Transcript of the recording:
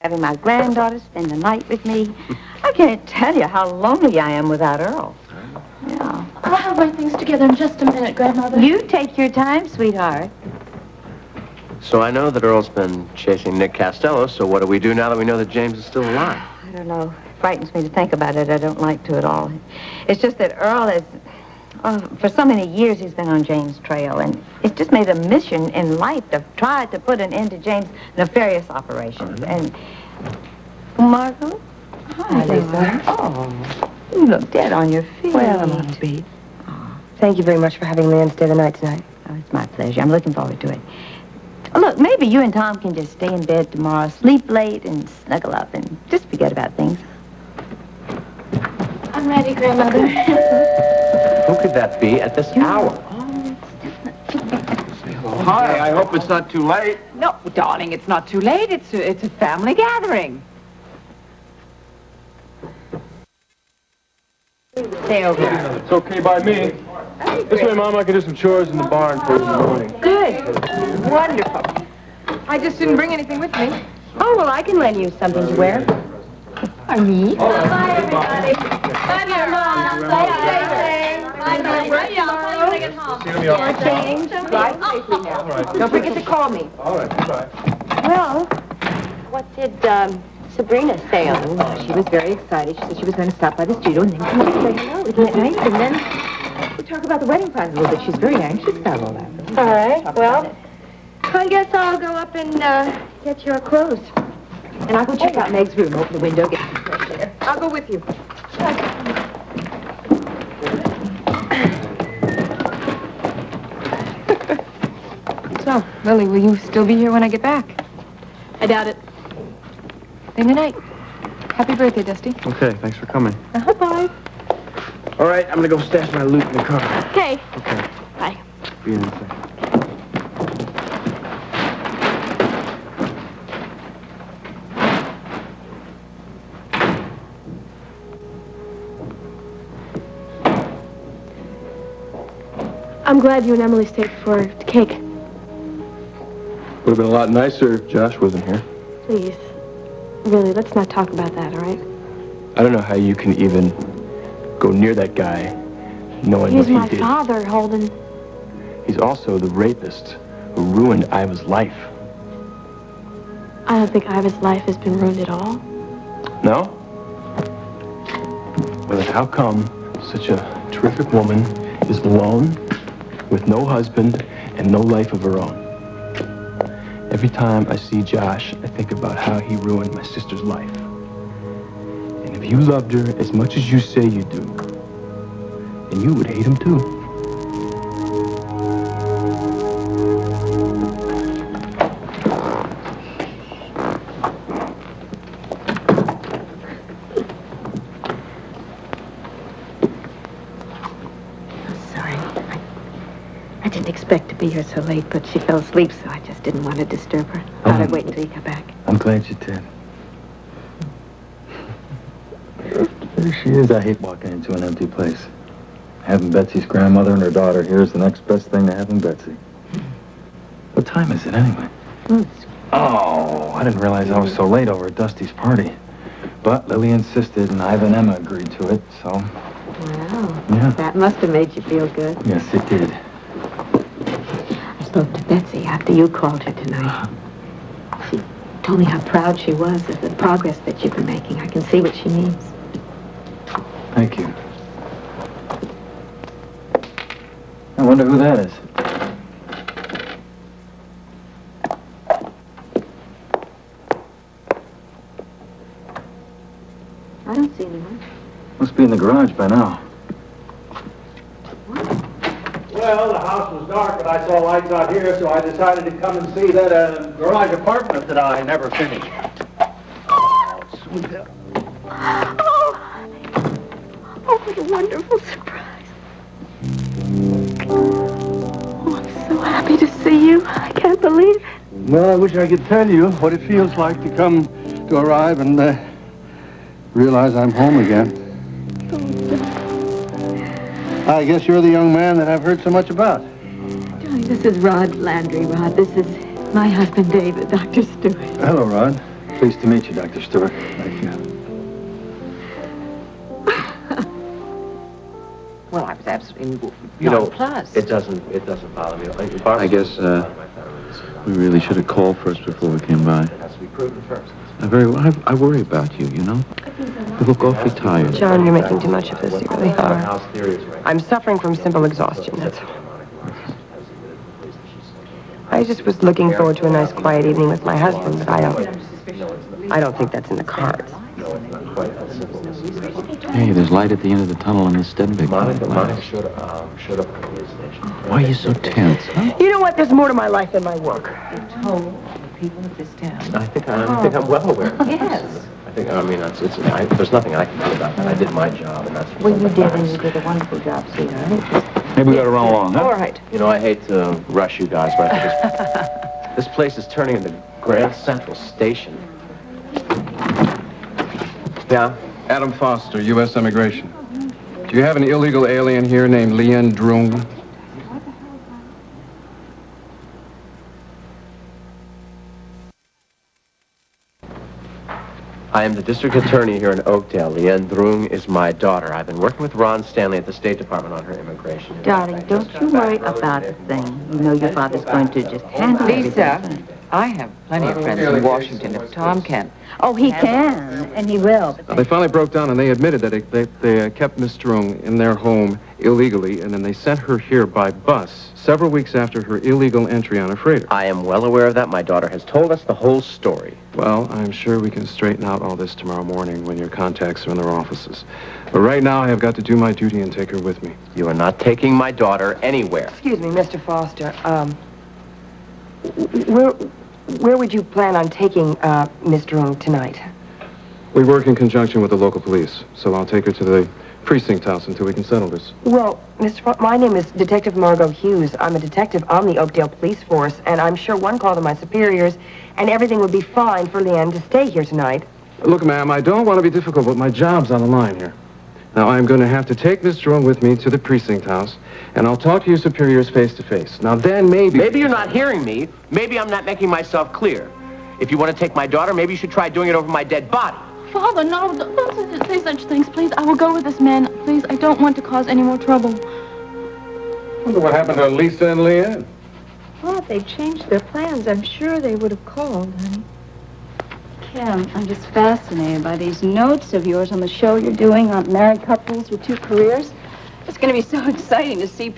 having my granddaughter spend the night with me. I can't tell you how lonely I am without Earl. Yeah. I'll have my things together in just a minute, Grandmother. You take your time, sweetheart. So I know that Earl's been chasing Nick Costello, so what do we do now that we know that James is still alive? I don't know. It frightens me to think about it. I don't like to at all. It's just that Earl is... Oh, for so many years he's been on James' trail, and it's just made a mission in life to try to put an end to James' nefarious operations. And... Margo? Hi, Lisa. Oh, you look dead on your feet. Well, I'm on a beat. Oh. Thank you very much for having me in stay the night tonight. Oh, it's my pleasure. I'm looking forward to it. Look, maybe you and Tom can just stay in bed tomorrow, sleep late, and snuggle up, and just forget about things. I'm ready, Grandmother. Who could that be at this hour? Hi, I hope it's not too late. No, darling, it's not too late. It's a family gathering. Stay over here. It's okay by me. This way, Mom, I can do some chores in the barn for you in the morning. Good. Wonderful. I just didn't bring anything with me. Oh, well, I can lend you something to wear. Me? Bye, everybody. Bye, dear Mom. Bye, Bye, Bye, I'll call you when I get home. See you in the office. Change. Drive safely now. All right. Don't forget to call me. All right, goodbye. Well, what did Sabrina say on the phone? She was very excited. She said she was going to stop by the studio and then come over and say hello with me at night. And then we talk about the wedding plans a little bit. She's very anxious about all that. All right, well, I guess I'll go up and get your clothes. And I'll go check out Meg's room, open the window, get some fresh air. I'll go with you. So, Lily, will you still be here when I get back? I doubt it. Then good night. Happy birthday, Dusty. Okay, thanks for coming. Bye. All right, I'm gonna go stash my loot in the car. Okay. Okay. Bye. Be in a second. I'm glad you and Emily stayed for the cake. Would have been a lot nicer if Josh wasn't here. Please. Really, let's not talk about that, all right? I don't know how you can even go near that guy knowing He's my what he did. father, Holden. He's also the rapist who ruined Iva's life. I don't think Iva's life has been ruined at all. No? Well, then how come such a terrific woman is alone, with no husband, and no life of her own? Every time I see Josh, I think about how he ruined my sister's life. And if you loved her as much as you say you do, then you would hate him too. Be here so late, but she fell asleep, so I just didn't want to disturb her. Thought I'd wait until you got back. I'm glad you did. There she is. I hate walking into an empty place. Having Betsy's grandmother and her daughter here is the next best thing to having Betsy. What time is it, anyway? Oh, I didn't realize I was so late over at Dusty's party. But Lily insisted, and Iva and Emma agreed to it, so... Wow. Yeah. That must have made you feel good. Yes, it did. I spoke to Betsy after you called her tonight. She told me how proud she was of the progress that you've been making. I can see what she means. Thank you. I wonder who that is. I don't see anyone. Must be in the garage by now. Well, the house was dark, but I saw lights out here, so I decided to come and see that garage apartment that I never finished. Oh, sweet. Oh, what a wonderful surprise. Oh, I'm so happy to see you. I can't believe it. Well, I wish I could tell you what it feels like to arrive and realize I'm home again. I guess you're the young man that I've heard so much about. Darling, this is Rod Landry, Rod. This is my husband, David, Dr. Stewart. Hello, Rod. Pleased to meet you, Dr. Stewart. Thank you. Well, I was absolutely It doesn't bother me. I guess we really should have called first before we came by. It has to be proven first. I worry about you, you know? You look awfully tired. John, you're making too much of this. You really are. I'm suffering from simple exhaustion, that's all. I just was looking forward to a nice quiet evening with my husband, but I don't think that's in the cards. Hey, there's light at the end of the tunnel in the Stenbeck. Monica showed up at the police station. Why are you so tense, huh? You know what? There's more to my life than my work. told the people of this town. I think I'm well aware. Yes. There's nothing I can do about that. I did my job, and that's... Well, you did, and you did a wonderful job, sweetheart. Maybe we gotta run along, huh? All right. You know, I hate to rush you guys, but I think this place is turning into Grand Central Station. Yeah? Adam Foster, U.S. Immigration. Do you have an illegal alien here named Lien Drung? I am the district attorney here in Oakdale. Lien Drung is my daughter. I've been working with Ron Stanley at the State Department on her immigration. Darling, don't you worry about a thing. You know your father's going to just handle Lisa, everything. I have plenty of friends in Washington if Tom can. Oh, he can, and he will. They finally broke down and they admitted that they kept Miss Drung in their home illegally, and then they sent her here by bus several weeks after her illegal entry on a freighter. I am well aware of that. My daughter has told us the whole story. Well, I'm sure we can straighten out all this tomorrow morning when your contacts are in their offices. But right now, I have got to do my duty and take her with me. You are not taking my daughter anywhere. Excuse me, Mr. Foster. Where would you plan on taking Miss Drung tonight? We work in conjunction with the local police, so I'll take her to the precinct house until we can settle this. Well, my name is Detective Margo Hughes. I'm a detective on the Oakdale Police Force, and I'm sure one call to my superiors, and everything would be fine for Lien to stay here tonight. Look, ma'am, I don't want to be difficult, but my job's on the line here. Now, I'm going to have to take Miss Drung with me to the precinct house, and I'll talk to your superiors face to face. Now, then maybe... Maybe you're not hearing me. Maybe I'm not making myself clear. If you want to take my daughter, maybe you should try doing it over my dead body. Father, no, don't say such things, please. I will go with this man. Please, I don't want to cause any more trouble. Wonder what happened to Lisa and Leanne? Well, if they changed their plans, I'm sure they would have called, honey. Kim, I'm just fascinated by these notes of yours on the show you're doing on married couples with two careers. It's going to be so exciting to see people